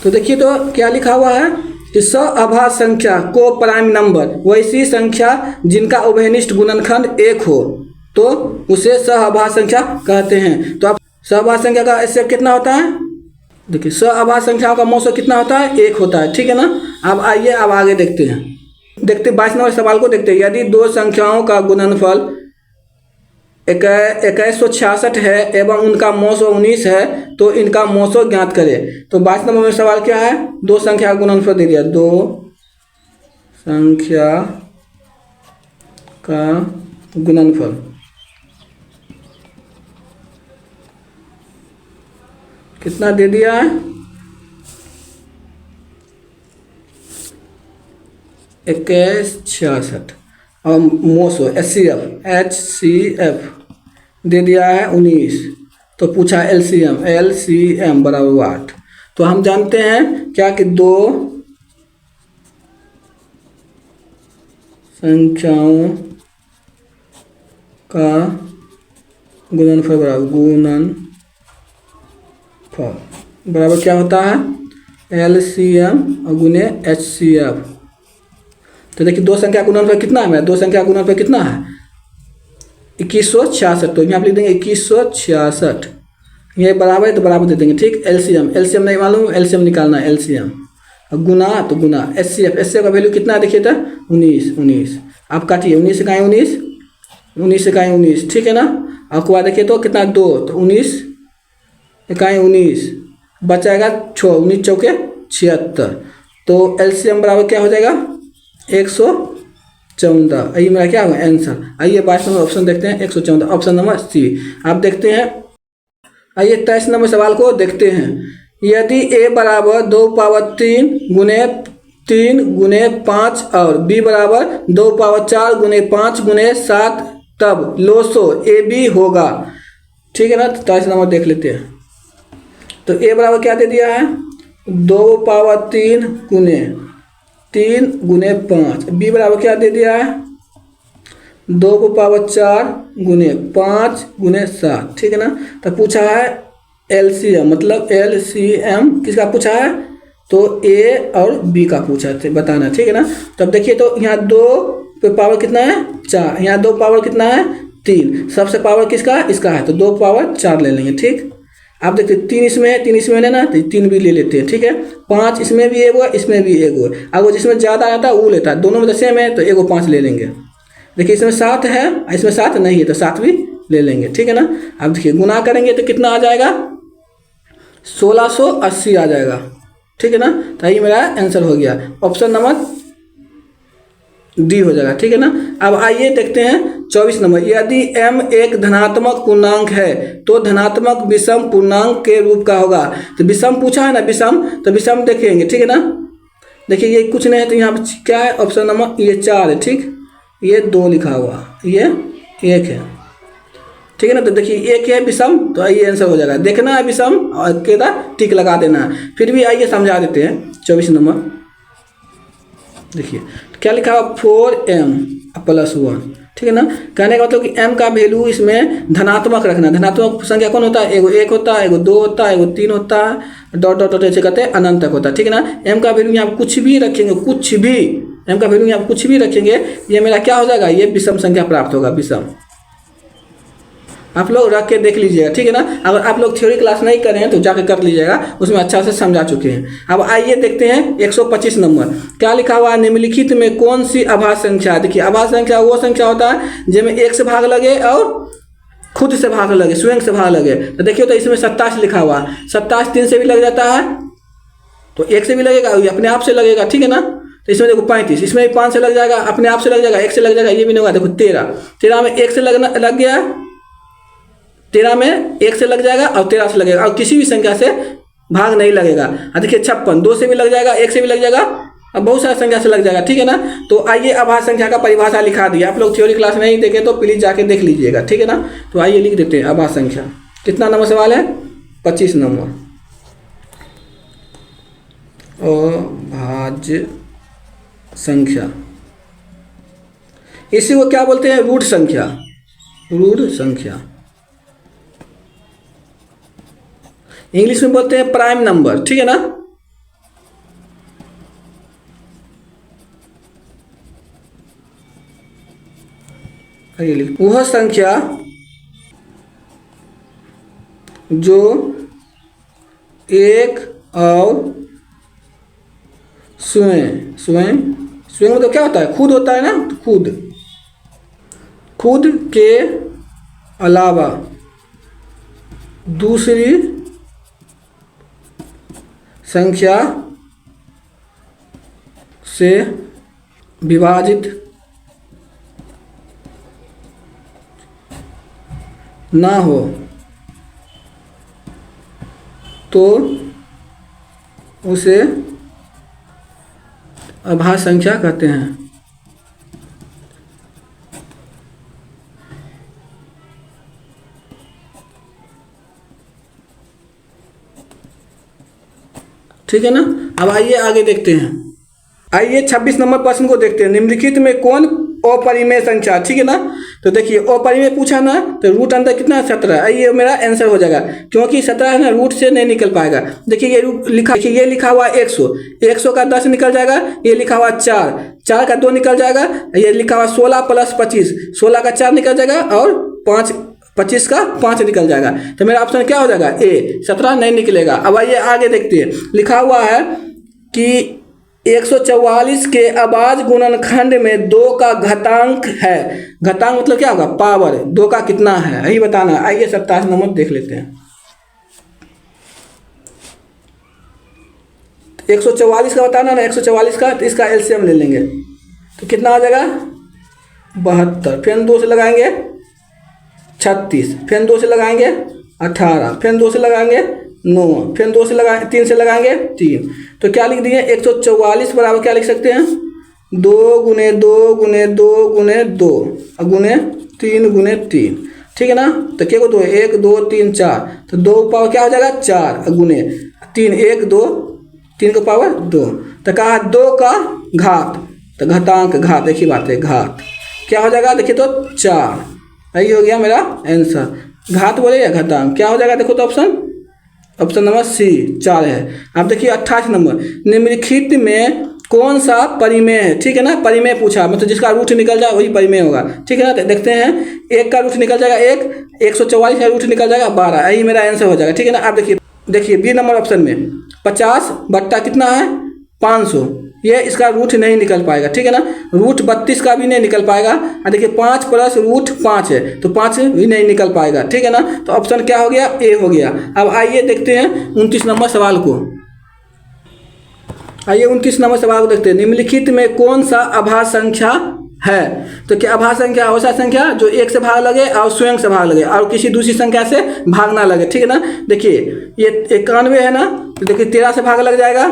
तो देखिए तो क्या लिखा हुआ है कि सअभाज्य संख्या को प्राइम नंबर, वैसी संख्या जिनका उभयनिष्ठ गुणनखंड 1 हो तो उसे सअभाज्य संख्या कहते हैं। तो आप सअभाज्य संख्या का एचसीएफ कितना होता है, देखिए सअभाज्य संख्याओं का मौसो कितना होता है, 1 होता है, ठीक है ना। अब आइए अब आगे देखते हैं। 22 नंबर सवाल को देखते हैं। यदि दो संख्याओं का गुणनफल 2166 है एवं उनका मौसो 19 है तो इनका मौसो ज्ञात करें। तो 22 नंबर में सवाल क्या है, दो संख्या का गुणनफल दे दिया, दो संख्या का गुणनफल कितना दे दिया है, 2166 और मोसो HCF दे दिया है 19। तो पूछा LCM बराबर 8। तो हम जानते हैं क्या कि दो संख्याओं का गुणनफल बराबर क्या होता है, LCM और गुने HCF। तो देखिए दो संख्या का गुणनफल कितना है, दो संख्या का गुणनफल कितना है 2166। तो यहाँ पे लिख देंगे 2166, ये बराबर है तो बराबर दे देंगे, ठीक। LCM नहीं मालूम, LCM निकालना है, LCM और गुना तो गुना HCF का वैल्यू कितना देखिए था 19। आप काटिए 19 से काएँ 19 से काएँ 19, ठीक है ना। आपको बाद देखिए तो कितना 2, तो 19 इकाई 19 बचाएगा 6, 19 चौके 76। तो LCM बराबर क्या हो जाएगा 114। आइए मेरा क्या होगा आंसर। आइए 22 नंबर ऑप्शन देखते हैं, 114 ऑप्शन नंबर सी। आप देखते हैं, आइए 23 नंबर सवाल को देखते हैं। यदि a बराबर 2/3 गुने 3 गुने 5 और b बराबर 2/4 गुने 5 गुने 7 तब लोसो AB होगा, ठीक है ना। तो 23 नंबर देख लेते हैं। तो a बराबर क्या दे दिया है 2/3 गुने 3 गुने 5, b बराबर क्या दे दिया है 2/4 गुने 5 गुने 7, ठीक है ना। तो पूछा है LCM, मतलब LCM किसका पूछा है, तो a और b का पूछा है बताना, ठीक है ना। तो अब देखिए तो यहाँ 2 पे पावर कितना है 4, यहाँ 2 पावर कितना है 3, सबसे पावर किसका इसका है, तो 2/4 ले लेंगे, ठीक। आप देखते 3 इसमें है, 3 इसमें लेना तो 3 भी ले लेते हैं, ठीक है। 5 इसमें भी एगो है, इसमें भी एगो है। अगर जिसमें ज़्यादा आता है वो लेता है, दोनों में तो सेम है तो एगो 5 ले लेंगे। देखिए इसमें 7 है, इसमें 7 नहीं है तो 7 भी ले लेंगे, ठीक है ना। अब देखिए गुना करेंगे तो कितना आ जाएगा 1680 आ जाएगा, ठीक है ना। तो ये मेरा आंसर हो गया, ऑप्शन नंबर डी हो जाएगा, ठीक है ना। अब आइए देखते हैं 24 नंबर। यदि m एक धनात्मक पूर्णांक है तो धनात्मक विषम पूर्णांक के रूप का होगा। तो विषम पूछा है ना, विषम तो विषम देखेंगे, ठीक है ना। देखिए ये कुछ नहीं है तो यहाँ पर क्या है ऑप्शन नंबर ये 4 है, ठीक। ये 2 लिखा हुआ, ये 1 है, ठीक है ना। तो देखिए 1 है विषम, तो ये आंसर हो जाएगा। देखना है विषम और केदा टिक लगा देना है। फिर भी आइए समझा देते हैं 24 नंबर। देखिए क्या लिखा हुआ 4m + 1, ठीक है ना। कहने का मतलब कि m का वैल्यू इसमें धनात्मक रखना। धनात्मक संख्या कौन होता है, एगो 1 होता है, एगो 2 होता है, एगो 3 होता है, डॉट डॉट डॉट ऐसे करते हैं अनंत तक होता है, ठीक है ना। m का वैल्यू यहाँ कुछ भी रखेंगे, कुछ भी m का वैल्यू यहाँ कुछ भी रखेंगे, ये मेरा क्या हो जाएगा, ये विषम संख्या प्राप्त होगा, विषम। आप लोग रख के देख लीजिएगा, ठीक है ना। अगर आप लोग थ्योरी क्लास नहीं कर रहे हैं तो जाके कर लीजिएगा, उसमें अच्छा से समझा चुके हैं। अब आइए देखते हैं 125 नंबर। क्या लिखा हुआ है, निम्नलिखित में कौन सी अभाज्य संख्या। देखिए अभाज्य संख्या वो संख्या होता है जिसमें 1 से भाग लगे और खुद से भाग लगे, स्वयं से भाग लगे। तो देखिए तो इसमें 27 लिखा हुआ है, 27 3 से भी लग जाता है तो 1 से भी लगेगा, ये अपने आप से लगेगा, ठीक है ना। तो इसमें देखो 35, इसमें भी 5 से लग जाएगा, अपने आप से लग जाएगा, 1 से लग जाएगा, ये भी नहीं होगा। देखो 13 में 1 से लग गया, 13 में 1 से लग जाएगा और 13 से लगेगा और किसी भी संख्या से भाग नहीं लगेगा। देखिए 56 2 से भी लग जाएगा, 1 से भी लग जाएगा और बहुत सारी संख्या से लग जाएगा, ठीक है ना। तो आइए अभाज्य संख्या का परिभाषा लिखा दिया। आप लोग थ्योरी क्लास नहीं देखे तो प्लीज जाके देख लीजिएगा, ठीक है ना। तो आइए लिख देते हैं अभाज्य संख्या। कितना नंबर सवाल है 25 नंबर। अभाज्य संख्या इसी को क्या बोलते हैं, रूट संख्या, रूट संख्या इंग्लिश में बोलते हैं प्राइम नंबर, ठीक है ना। ये लिख, वह संख्या जो एक और स्वयं स्वयं स्वयं मतलब क्या होता है? खुद होता है ना, तो खुद खुद के अलावा दूसरी संख्या से विभाजित ना हो तो उसे अभाज्य संख्या कहते हैं। ठीक है ना। अब आइए आगे देखते हैं। आइए 26 नंबर प्रश्न को देखते हैं। निम्नलिखित में कौन अपरिमेय संख्या, ठीक है ना। तो देखिए अपरिमेय पूछा ना, तो रूट अंदर कितना है? 17। आइए मेरा आंसर हो जाएगा, क्योंकि 17 है ना, रूट से नहीं निकल पाएगा। देखिए ये लिखा, देखिए ये लिखा हुआ 100, 100 का 10 निकल जाएगा। ये लिखा हुआ 4, 4 का 2 निकल जाएगा। ये लिखा हुआ 16 प्लस 25, 16 का 4 निकल जाएगा और 5, 25 का 5 निकल जाएगा। तो मेरा ऑप्शन क्या हो जाएगा? ए। 17 नहीं निकलेगा। अब आइए आगे देखते हैं। लिखा हुआ है कि 144 के अभाज्य गुणनखंड में 2 का घातांक है। घातांक मतलब क्या होगा? पावर। 2 का कितना है यही बताना है। आइए 27 नंबर देख लेते हैं। 144 का बताना ना, 144 का, तो इसका एलसीएम ले लेंगे तो कितना आ जाएगा? 72। फिर 2 से लगाएंगे 36, फिर 2 से लगाएंगे 18, फिर 2 से लगाएंगे 9, फिर 2 से लगाए 3 से लगाएंगे 3। तो क्या लिख दिए? 144 बराबर क्या लिख सकते हैं? 2 गुने 2 गुने 2 गुने 2 और गुने 3 गुने 3, ठीक है ना। तो क्या को 2, 1 2 3 4, तो 2 पावर क्या हो जाएगा? 4 और गुने 3, 1 2, 3 का पावर 2। तो कहा 2 का घात, तो घातांक, घात एक ही बात है, घात क्या हो जाएगा? देखिए तो 4। यही हो गया मेरा आंसर। घात बोले या घातांक, क्या हो जाएगा? देखो तो ऑप्शन नंबर सी 4 है। अब देखिए 28 नंबर। निम्नलिखित में कौन सा परिमेय है, ठीक है ना। परिमेय पूछा, मतलब जिसका रूट निकल जाए वही परिमेय होगा, ठीक है ना। देखते हैं, 1 का रूट निकल जाएगा 1, 144 का रूट निकल जाएगा 12, यही मेरा आंसर हो जाएगा, ठीक है ना। आप देखिए बी नंबर ऑप्शन में 50 बट्टा कितना है? 500, ये इसका रूट नहीं निकल पाएगा, ठीक है ना। रूट 32 का भी नहीं निकल पाएगा। और देखिए 5 प्लस रूट 5 है, तो 5 भी नहीं निकल पाएगा, ठीक है ना। तो ऑप्शन क्या हो गया? ए हो गया। अब आइए देखते हैं 29 नंबर सवाल को। आइए 29 नंबर सवाल को देखते हैं। निम्नलिखित में कौन सा अभाज्य संख्या है? तो क्या अभाज्य संख्या? वैसा संख्या जो 1 से भाग लगे और स्वयं से भाग लगे और किसी दूसरी संख्या से भाग ना लगे, ठीक है ना। देखिए ये 91 है ना, तो देखिए 13 से भाग लग जाएगा।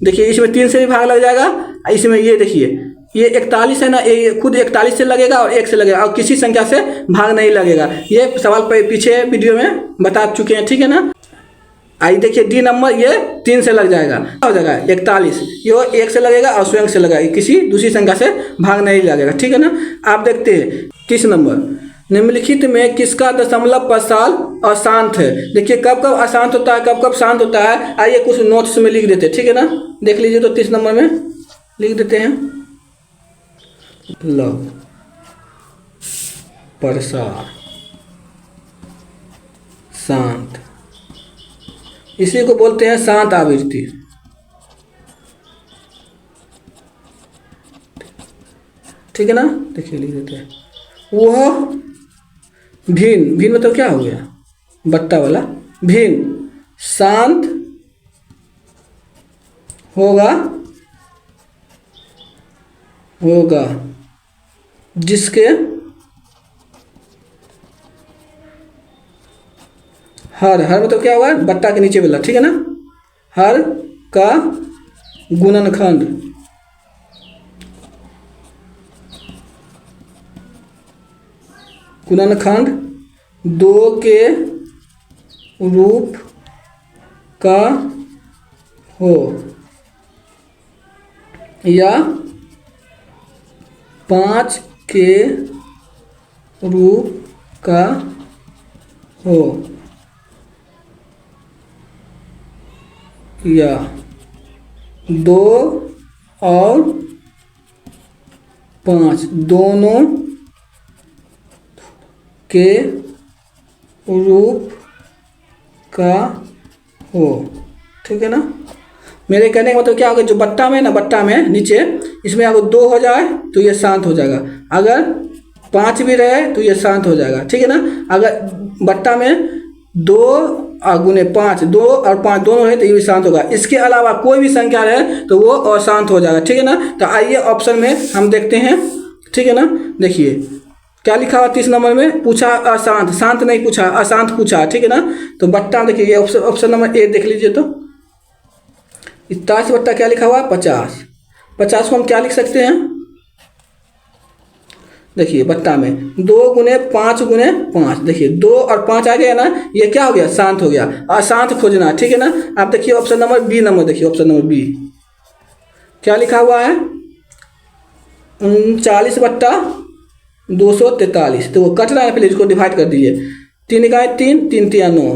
देखिए इसमें 3 से भी भाग लग जाएगा। इसमें ये देखिए ये 41 है ना, ये खुद 41 से लगेगा और 1 से लगेगा और किसी संख्या से भाग नहीं लगेगा। ये सवाल पीछे वीडियो में बता चुके हैं, ठीक है ना। आई देखिए डी नंबर, ये 3 से लग जाएगा, क्या हो जाएगा? 41, ये 1 से लगेगा और स्वयं से लगेगा, किसी दूसरी संख्या से भाग नहीं लगेगा, ठीक है ना। आप देखते हैं 30 नंबर। निम्नलिखित में किसका दशमलव प्रसाल अशांत है? देखिए कब कब अशांत होता है, कब कब शांत होता है। आइए कुछ नोट्स में लिख देते हैं, ठीक है ना। देख लीजिए तो 30 नंबर में लिख देते हैं, लव प्रसार शांत, इसी को बोलते हैं शांत आवृत्ति। ठीक है ना। देखिए लिख देते हैं, वह भिन्न, भिन्न मतलब क्या हो गया? बट्टा वाला, भिन्न शांत होगा जिसके हर मतलब क्या होगा? बट्टा के नीचे वाला, ठीक है ना। हर का गुणनखंड गुणनखंड 2 के रूप का हो या 5 के रूप का हो या 2 और 5 दोनों के रूप का हो, ठीक है ना। मेरे कहने का मतलब क्या होगा, जो बट्टा में ना, बट्टा में नीचे इसमें अगर 2 हो जाए तो ये शांत हो जाएगा, अगर 5 भी रहे तो ये शांत हो जाएगा, ठीक है ना। अगर बट्टा में 2 गुने 5, 2 और 5 दोनों रहे तो ये भी शांत होगा। इसके अलावा कोई भी संख्या रहे तो वो अशांत हो जाएगा, ठीक है ना। तो आइए ऑप्शन में हम देखते हैं, ठीक है ना। देखिए क्या लिखा हुआ 30 नंबर में, पूछा अशांत, शांत नहीं पूछा, अशांत पूछा, ठीक है ना। तो बट्टा देखिए ये ऑप्शन नंबर ए देख लीजिए। तो 27 बट्टा क्या लिखा हुआ 50, 50 को हम क्या लिख सकते हैं, देखिए बट्टा में 2 गुने 5 गुने 5, देखिए 2 और 5 आ गया ना, ये क्या हो गया, शांत हो गया। अशांत खोजना, ठीक है ना। आप देखिए ऑप्शन नंबर बी नंबर, देखिए ऑप्शन नंबर बी क्या लिखा हुआ है 39 बट्टा 243। तो वो कट रहा है, पहले इसको डिवाइड कर दीजिए, 3 इकाई 3, 3 तिया 9,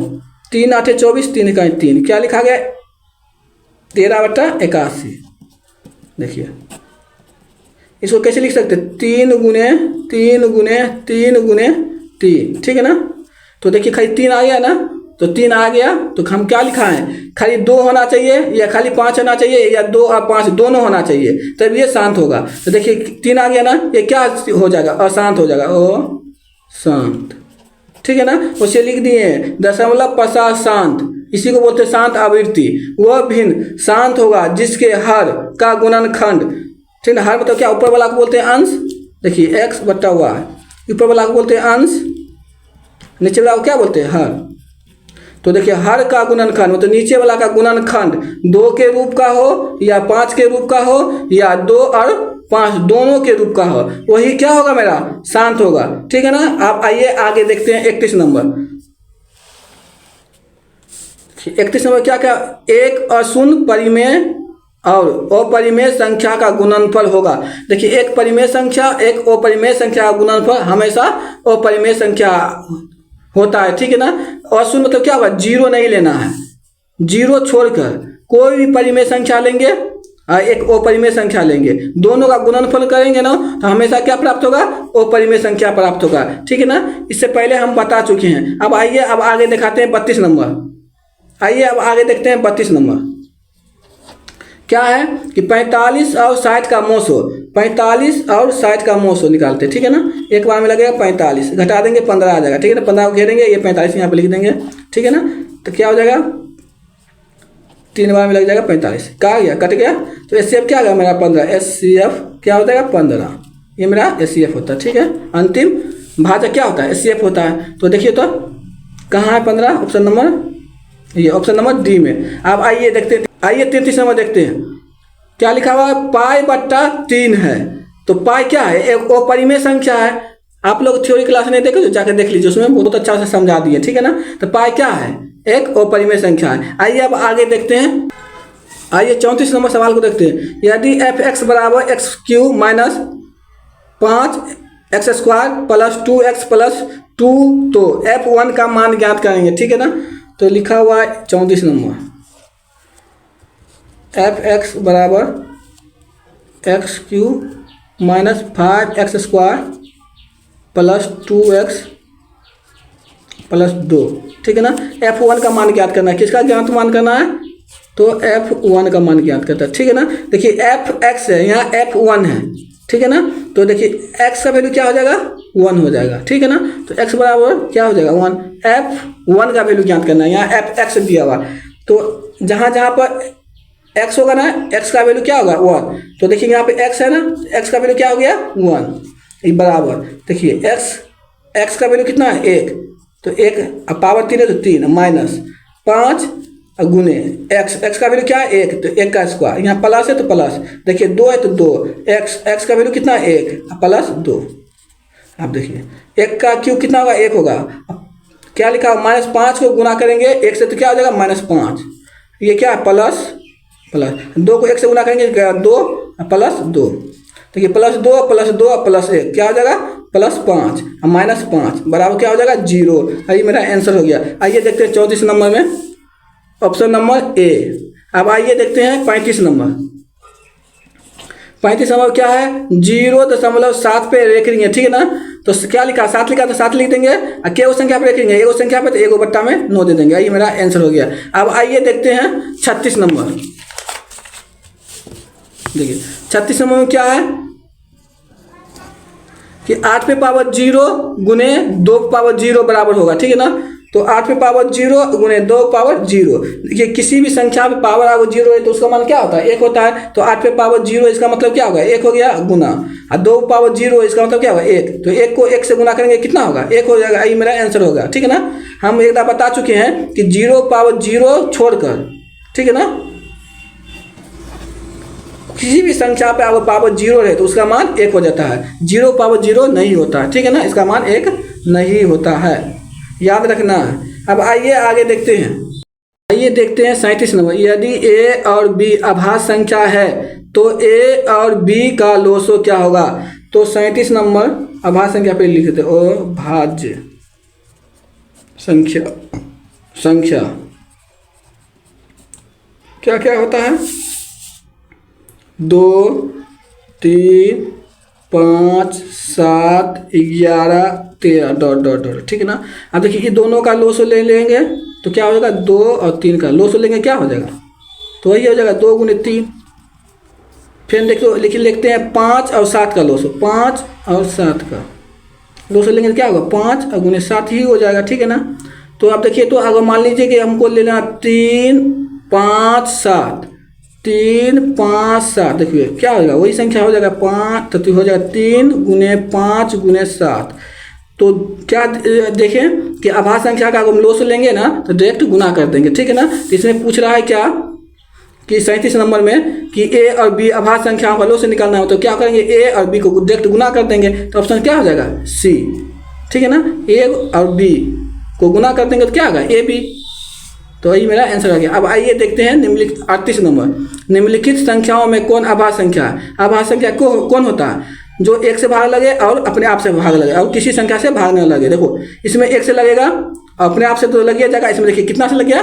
3 आठे 24, 3 इकाई 3, क्या लिखा गया 13 बट्टा 81। देखिए इसको कैसे लिख सकते हैं, 3 गुने 3 गुने 3 गुने 3, ठीक है ना। तो देखिए खाली 3 आ गया ना, तो 3 आ गया तो हम क्या लिखा है, खाली 2 होना चाहिए या खाली 5 होना चाहिए, या 2 और 5 दोनों होना चाहिए, तब ये शांत होगा। तो देखिए 3 आ गया ना, ये क्या हो जाएगा, अशांत हो जाएगा, ओ शांत, ठीक है ना। उसे लिख दिए 0.50 शांत, इसी को बोलते हैं शांत आवृत्ति। वह भिन्न शांत होगा जिसके हर का गुणनखंड, ठीक है। हर मतलब क्या, ऊपर वाला को बोलते हैं अंश, देखिए x बट्टा y, ऊपर वाला को बोलते हैं अंश, नीचे वाला को क्या बोलते हैं हर। तो देखिए हर का गुणनखंड मतलब नीचे वाला का गुणनखंड 2 के रूप का हो या 5 के रूप का हो या 2 और 5 दोनों के रूप का हो, वही क्या होगा मेरा, शांत होगा, ठीक है ना। आप आइए आगे देखते हैं 31 नंबर। 31 नंबर क्या क्या, एक अशून्य परिमेय और अपरिमेय संख्या का गुणनफल होगा। देखिए एक परिमेय संख्या एक अपरिमेय संख्या का गुणनफल हमेशा अपरिमेय संख्या होता है, ठीक है ना। अशून्य मतलब क्या होगा, 0 नहीं लेना है, 0 छोड़कर कोई भी परिमेय संख्या लेंगे और एक अपरिमेय संख्या लेंगे, दोनों का गुणनफल करेंगे ना तो हमेशा क्या प्राप्त होगा, अपरिमेय संख्या प्राप्त होगा, ठीक है ना। इससे पहले हम बता चुके हैं। अब आइए अब आगे दिखाते हैं 32 नंबर। आइए अब आगे देखते हैं 32 नंबर क्या है कि 45 और 60 का मोसो, 45 और 60 का मोसो निकालते हैं, ठीक है ना। एक बार में लगेगा 45, घटा देंगे 15 आ जाएगा, ठीक है ना। 15 को घेरेंगे, ये 45 यहाँ पे लिख देंगे, ठीक है ना। तो क्या हो जाएगा 3 बार में लग जाएगा 45, कहा गया कट गया। तो SCF क्या आ गया मेरा 15, SCF क्या हो जाएगा 15, ये मेरा SCF होता है, ठीक है। अंतिम भाजक क्या होता है, SCF होता है। तो देखिए तो कहाँ है 15, ऑप्शन नंबर ये, ऑप्शन नंबर डी में। अब आइए देखते हैं, आइए 33 नंबर देखते हैं क्या लिखा हुआ है, पाई बट्टा 3 है। तो पाई क्या है, एक अपरिमेय संख्या है। आप लोग थ्योरी क्लास नहीं देखे तो जाकर देख लीजिए, उसमें बहुत अच्छा से समझा दिए, ठीक है ना। तो पाई क्या है, एक अपरिमेय संख्या है। आइए अब आगे देखते हैं, आइए 34 नंबर सवाल को देखते हैं। यदि f(x) बराबर x³ minus 5x² plus 2x plus 2 तो f1 का मान ज्ञात करेंगे, ठीक है ना। तो लिखा हुआ है 34 नंबर, f(x) बराबर x³ minus 5x² plus 2x plus 2, ठीक है ना। f1 का मान ज्ञात करना है, किसका ज्ञात मान करना है, तो f1 का मान ज्ञात करता है, ठीक है ना। देखिए f(x) है, यहाँ f1 है, ठीक है ना। तो देखिए x का वैल्यू क्या हो जाएगा 1 हो जाएगा, ठीक है ना। तो x बराबर क्या हो जाएगा 1, f1 का वैल्यू ज्ञात करना है, यहाँ f(x) दिया हुआ। तो जहाँ जहाँ पर x होगा ना, x का वैल्यू क्या होगा 1। तो देखिए यहाँ पे x है ना, x का वैल्यू क्या हो गया 1 बराबर। देखिए x का वैल्यू कितना है 1, तो 1 अब पावर 3 है तो 3 माइनस 5 गुने x का वैल्यू क्या है 1, तो 1 का स्क्वायर, यहाँ प्लस है तो प्लस, देखिए 2 है तो 2, x का वैल्यू कितना है 1 प्लस 2। अब देखिए 1 का क्यूब कितना होगा 1 होगा, क्या लिखा माइनस 5 को गुना करेंगे 1 से तो क्या हो जाएगा -5, ये क्या है प्लस 2 को 1 से गुना करेंगे 2 प्लस 2, देखिए प्लस 2 प्लस 2 प्लस 1 क्या हो जाएगा +5 -5 बराबर क्या हो जाएगा 0। ये मेरा आंसर हो गया। आइए देखते हैं 34 नंबर में, ऑप्शन नंबर ए। अब आइए देखते हैं 35 नंबर। 35 क्या है, 0.7 पे रेखिंग है, ठीक है ना। तो क्या लिखा, 7 लिखा तो 7 लिख देंगे, और क्या संख्या पे रेखिंग है, एगो संख्या पे, तो एगो बट्टा में 9 दे देंगे। ये मेरा आंसर हो गया। अब आइए देखते हैं 36 नंबर। देखिए 36 नंबर में क्या है कि 8 पे पावर 0 गुने 2 पे पावर 0 बराबर होगा, ठीक है ना। तो 8 पे पावर 0 गुने 2 पावर 0। देखिए किसी भी संख्या पे पावर अगर 0 है तो उसका मान क्या होता है, 1 होता है। तो 8 पे पावर 0 इसका मतलब क्या होगा, 1 हो गया गुना, और 2 पावर 0 इसका मतलब क्या होगा, 1। तो 1 को 1 से गुना करेंगे कितना होगा, 1 हो जाएगा। ये मेरा आंसर होगा, ठीक है ना। हम एक बार बता चुके हैं कि 0 पावर 0 छोड़कर, ठीक है ना, किसी भी संख्या पे अगर पावर 0 है तो उसका मान 1 हो जाता है। 0 पावर 0 नहीं होता है, ठीक है ना, इसका मान 1 नहीं होता है, याद रखना है। अब आइए आगे देखते हैं। आइए देखते हैं 37 नंबर। यदि a और b अभाज्य संख्या है तो a और b का लोसो क्या होगा। तो 37 नंबर अभाज्य संख्या पे लिख देते, अभाज्य संख्या क्या क्या होता है, 2, 3, 5, 7, 11, 13 डॉट डॉट डॉट, ठीक है ना। अब देखिए ये दोनों का लोसो ले लेंगे तो क्या हो जाएगा, 2 और 3 का लोसो लेंगे क्या हो जाएगा, तो वही हो जाएगा 2 गुने 3। फिर देखो लिखते हैं 5 और 7 का लोसो, 5 और 7 का लोसो लेंगे तो क्या होगा, 5 और गुने 7 ही हो जाएगा, ठीक है ना। तो अब देखिए, तो अगर मान लीजिए कि हमको ले लेना 3, 5, 7, 3, 5, 7, देखिए क्या हो जाएगा, वही संख्या हो जाएगा 5, तो हो जाएगा 3 गुने 5 गुने 7। तो क्या देखें कि अभाज्य संख्या का अगर हम लोस लेंगे ना तो डायरेक्ट गुना कर देंगे, ठीक है ना। तो इसमें पूछ रहा है क्या कि 37 नंबर में कि a और b अभाज्य संख्याओं का लोस निकालना हो तो क्या करेंगे, a और b को डायरेक्ट गुना कर देंगे। तो ऑप्शन क्या हो जाएगा, c, ठीक है ना। a और b को गुना कर देंगे तो क्या होगा, ab। तो यही मेरा आंसर आ गया। अब आइए देखते हैं निम्नलिखित 38 नंबर। निम्नलिखित संख्याओं में कौन अभाज्य संख्या है। अभाज्य संख्या कौन होता है, जो 1 से भाग लगे और अपने आप से भाग लगे और किसी संख्या से भाग न लगे। देखो इसमें 1 से लगेगा, अपने आप से तो लग जाएगा, इसमें देखिए कितना से लग गया,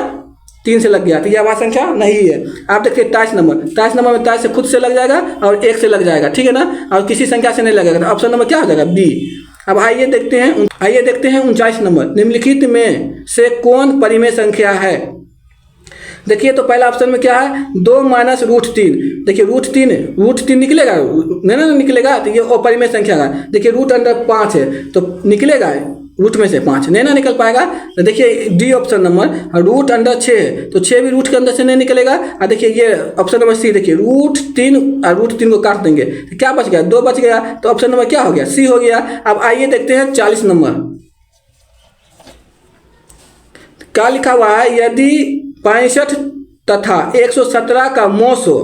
3 से लग गया, तो यह अभाज्य संख्या नहीं है। आप देखिए 23 नंबर में 23 से खुद से लग जाएगा और 1 से लग जाएगा, ठीक है ना, और किसी संख्या से नहीं लगेगा। तो ऑप्शन नंबर क्या हो जाएगा, बी। अब आइए देखते हैं 39 नंबर। निम्नलिखित में से कौन परिमेय संख्या है। देखिए तो पहला ऑप्शन में क्या है, 2 माइनस √3। देखिए √3 निकलेगा, नहीं ना निकलेगा, तो ये अपरिमेय संख्या है। देखिए √5 है तो निकलेगा रूट में से 5, नहीं ना निकल पाएगा। तो देखिए डी ऑप्शन नंबर, √6 है तो 6 भी रूट के अंदर से नहीं निकलेगा। और देखिए ये ऑप्शन नंबर सी, देखिए √3 और √3 को काट देंगे तो क्या बच गया, 2 बच गया। तो ऑप्शन नंबर क्या हो गया, सी हो गया। अब आइए देखते हैं 40 नंबर। क्या लिखा हुआ है, यदि 65 तथा 117 का मोसो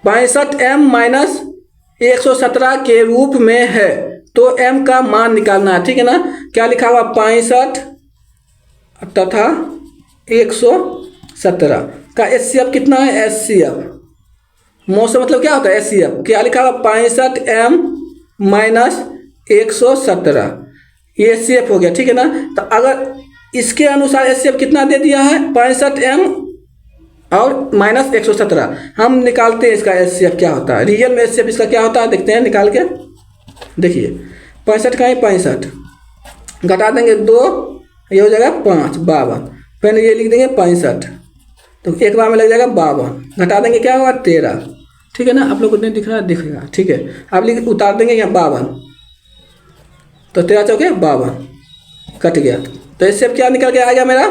65m-117 के रूप में है तो m का मान निकालना है, ठीक है ना। क्या लिखा हुआ, 65 तथा 117 का एचसीएफ कितना है, एचसीएफ मोसो मतलब क्या होता है, एचसीएफ। क्या लिखा हुआ, 65m-117 ये एचसीएफ हो गया, ठीक है ना। तो अगर इसके अनुसार एचसीएफ कितना दे दिया है, 65m और -117, हम निकालते हैं इसका एचसीएफ क्या होता है। रियल में एचसीएफ इसका क्या होता है, देखते हैं निकाल के। देखिए 65 का है 65, घटा देंगे 2, ये हो जाएगा 5, 52। फिर ये लिख देंगे 65, तो एक बार में लग जाएगा 52, घटा देंगे क्या होगा 13, ठीक है ना। आप लोग को नहीं दिख रहा है, दिखेगा, ठीक है। आप लिख उतार देंगे यहाँ 52, तो 13 चौके 52 कट गया। तो एचसीएफ क्या निकल के आ गया मेरा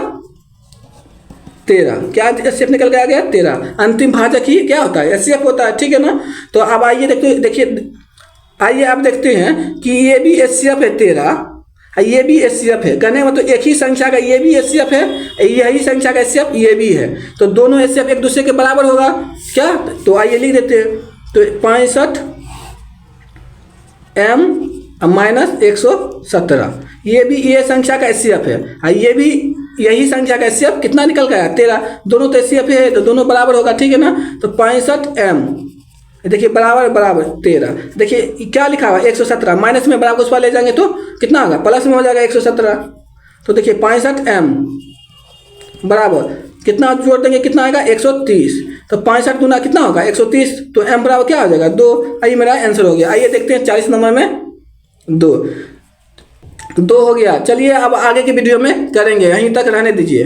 13। क्या एचसीएफ निकल के आ गया 13। अंतिम भाजक ही क्या होता है, एचसीएफ होता है, ठीक है ना। तो अब आइए देखिए आइए आप देखते हैं कि ये भी एचसीएफ है 13, ये भी एचसीएफ है। कहने का मतलब एक ही संख्या का ये भी एचसीएफ है, यही संख्या का एचसीएफ ये भी है, तो दोनों एचसीएफ एक दूसरे के बराबर होगा क्या। तो आइए लिख देते हैं, तो 65m-117 ये भी ये संख्या का एचसीएफ है, ये भी यही संख्या का एचसीएफ कितना निकल गया 13, दोनों तो एचसीएफ है तो दोनों बराबर होगा, ठीक है ना। तो 65m देखिए बराबर 13। देखिए क्या लिखा हुआ 117, माइनस में बराबर उस पर ले जाएंगे तो कितना होगा, प्लस में हो जाएगा 117। तो देखिए 65m बराबर कितना जोड़ देंगे, कितना आएगा 130। तो 65 गुना कितना होगा 130, तो m बराबर क्या हो जाएगा 2। आइए मेरा आंसर हो गया। आइए देखते हैं 40 नंबर में 2 हो गया। चलिए अब आगे की वीडियो में करेंगे, यहीं तक रहने दीजिए।